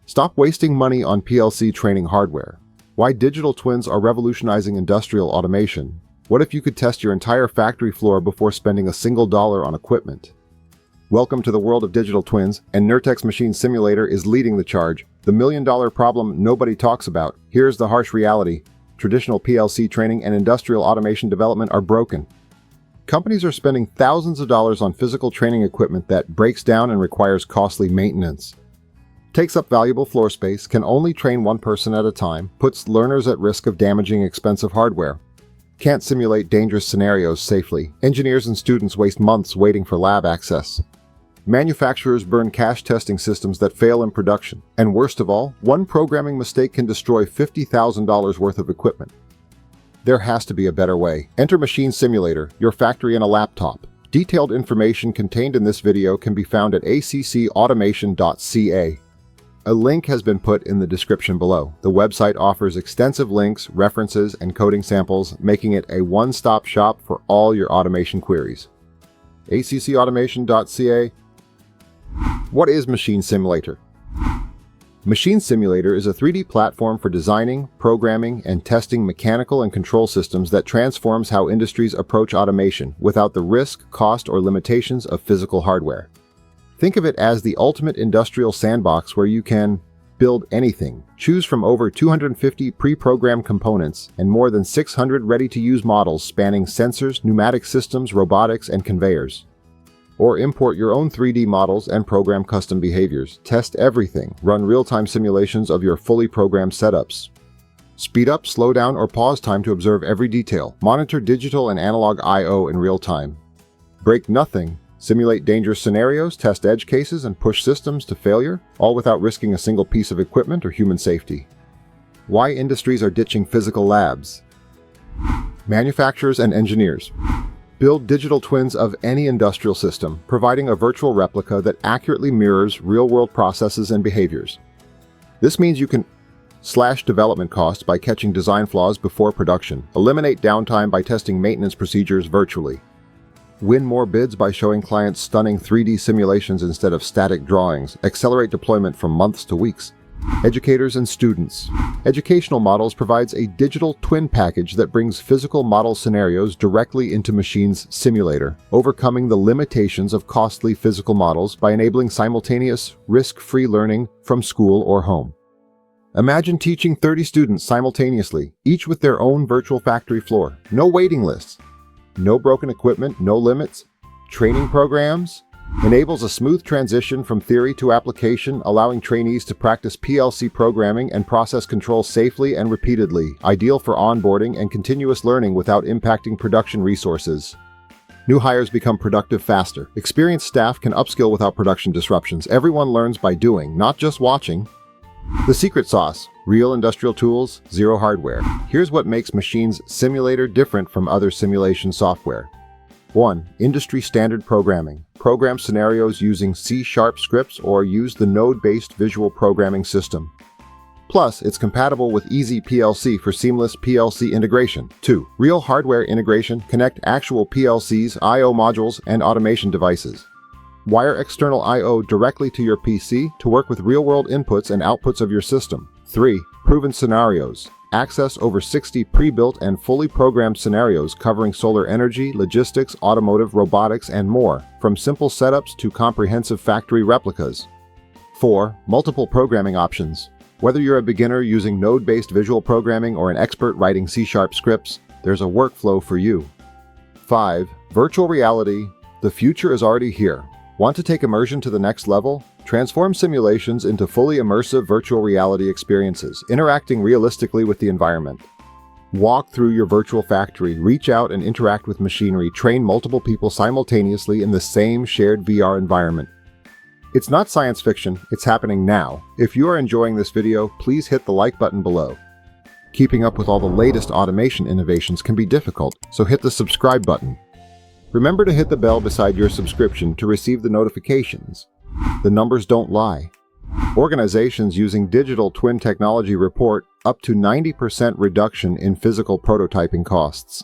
Stop wasting money on PLC training hardware. Why digital twins are revolutionizing industrial automation. What if you could test your entire factory floor before spending a single dollar on equipment? Welcome to the world of digital twins, and Nurtec's Machine Simulator is leading the charge. The million-dollar problem nobody talks about. Here's the harsh reality. Traditional PLC training and industrial automation development are broken. Companies are spending thousands of dollars on physical training equipment that breaks down and requires costly maintenance. Takes up valuable floor space, can only train one person at a time, puts learners at risk of damaging expensive hardware. Can't simulate dangerous scenarios safely. Engineers and students waste months waiting for lab access. Manufacturers burn cash testing systems that fail in production. And worst of all, one programming mistake can destroy $50,000 worth of equipment. There has to be a better way. Enter Machine Simulator, your factory in a laptop. Detailed information contained in this video can be found at accautomation.ca. A link has been put in the description below. The website offers extensive links, references, and coding samples, making it a one-stop shop for all your automation queries. accautomation.ca. What is Machine Simulator? Machine Simulator is a 3D platform for designing, programming, and testing mechanical and control systems that transforms how industries approach automation without the risk, cost, or limitations of physical hardware. Think of it as the ultimate industrial sandbox where you can build anything, choose from over 250 pre-programmed components and more than 600 ready-to-use models spanning sensors, pneumatic systems, robotics, and conveyors. Or import your own 3D models and program custom behaviors. Test everything. Run real-time simulations of your fully programmed setups. Speed up, slow down, or pause time to observe every detail. Monitor digital and analog I/O in real time. Break nothing. Simulate dangerous scenarios, test edge cases, and push systems to failure, all without risking a single piece of equipment or human safety. Why industries are ditching physical labs. Manufacturers and engineers. Build digital twins of any industrial system, providing a virtual replica that accurately mirrors real-world processes and behaviors. This means you can slash development costs by catching design flaws before production, eliminate downtime by testing maintenance procedures virtually, win more bids by showing clients stunning 3D simulations instead of static drawings, accelerate deployment from months to weeks. Educators and students. Educational Models provides a digital twin package that brings physical model scenarios directly into Machines Simulator, overcoming the limitations of costly physical models by enabling simultaneous, risk-free learning from school or home. Imagine teaching 30 students simultaneously, each with their own virtual factory floor. No waiting lists. No broken equipment, no limits. Training programs enables a smooth transition from theory to application, allowing trainees to practice PLC programming and process control safely and repeatedly, ideal for onboarding and continuous learning without impacting production resources. New hires become productive faster. Experienced staff can upskill without production disruptions. Everyone learns by doing, not just watching. The secret sauce. Real industrial tools, zero hardware. Here's what makes Machines Simulator different from other simulation software. 1. Industry standard programming. Program scenarios using C# scripts or use the node-based visual programming system. Plus, it's compatible with EasyPLC for seamless PLC integration. 2. Real hardware integration. Connect actual PLCs, I/O modules, and automation devices. Wire external I/O directly to your PC to work with real-world inputs and outputs of your system. 3. Proven scenarios. Access over 60 pre-built and fully programmed scenarios covering solar energy, logistics, automotive, robotics, and more, from simple setups to comprehensive factory replicas. 4. Multiple programming options. Whether you're a beginner using node-based visual programming or an expert writing C# scripts, there's a workflow for you. 5. Virtual reality. The future is already here. Want to take immersion to the next level? Transform simulations into fully immersive virtual reality experiences, interacting realistically with the environment. Walk through your virtual factory, reach out and interact with machinery, train multiple people simultaneously in the same shared VR environment. It's not science fiction, it's happening now. If you are enjoying this video, please hit the like button below. Keeping up with all the latest automation innovations can be difficult, so hit the subscribe button. Remember to hit the bell beside your subscription to receive the notifications. The numbers don't lie. Organizations using digital twin technology report up to 90% reduction in physical prototyping costs.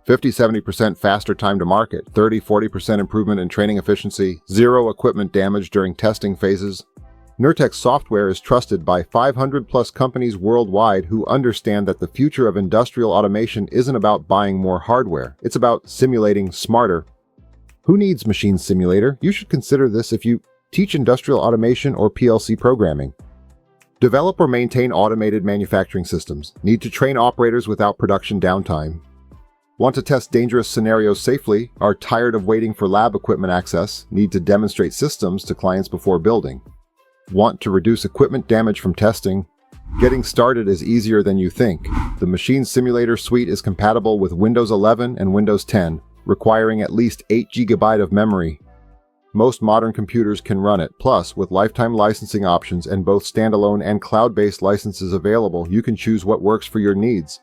50-70% faster time to market, 30-40% improvement in training efficiency, zero equipment damage during testing phases. Nurtec software is trusted by 500+ companies worldwide who understand that the future of industrial automation isn't about buying more hardware, it's about simulating smarter. Who needs Machine Simulator? You should consider this if you teach industrial automation or PLC programming. Develop or maintain automated manufacturing systems. Need to train operators without production downtime. Want to test dangerous scenarios safely? Are tired of waiting for lab equipment access? Need to demonstrate systems to clients before building? Want to reduce equipment damage from testing? Getting started is easier than you think. The Machine Simulator suite is compatible with Windows 11 and Windows 10, requiring at least 8 GB of memory. Most modern computers can run it, plus with lifetime licensing options and both standalone and cloud-based licenses available, you can choose what works for your needs.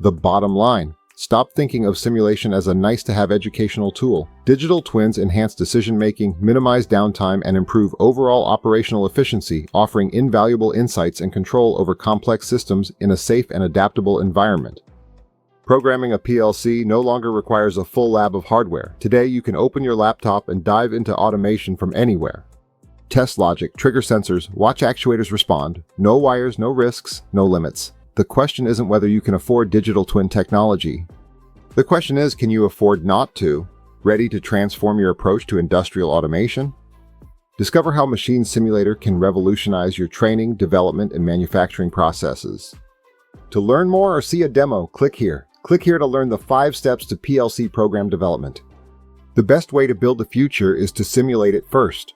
The bottom line: stop thinking of simulation as a nice-to-have educational tool. Digital twins enhance decision-making, minimize downtime, and improve overall operational efficiency, offering invaluable insights and control over complex systems in a safe and adaptable environment. Programming a PLC no longer requires a full lab of hardware. Today, you can open your laptop and dive into automation from anywhere. Test logic, trigger sensors, watch actuators respond. No wires, no risks, no limits. The question isn't whether you can afford digital twin technology. The question is, can you afford not to? Ready to transform your approach to industrial automation? Discover how Machine Simulator can revolutionize your training, development, and manufacturing processes. To learn more or see a demo, click here. Click here to learn the 5 steps to PLC program development. The best way to build the future is to simulate it first.